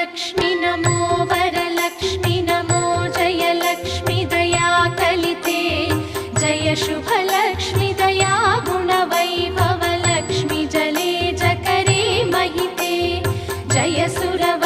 लक्ष्मी नमो वरलक्ष्मी नमो जय लक्ष्मी दया कलिते जय शुभ लक्ष्मी दया गुणवैभव लक्ष्मी जले जकरे महिते जय सुरव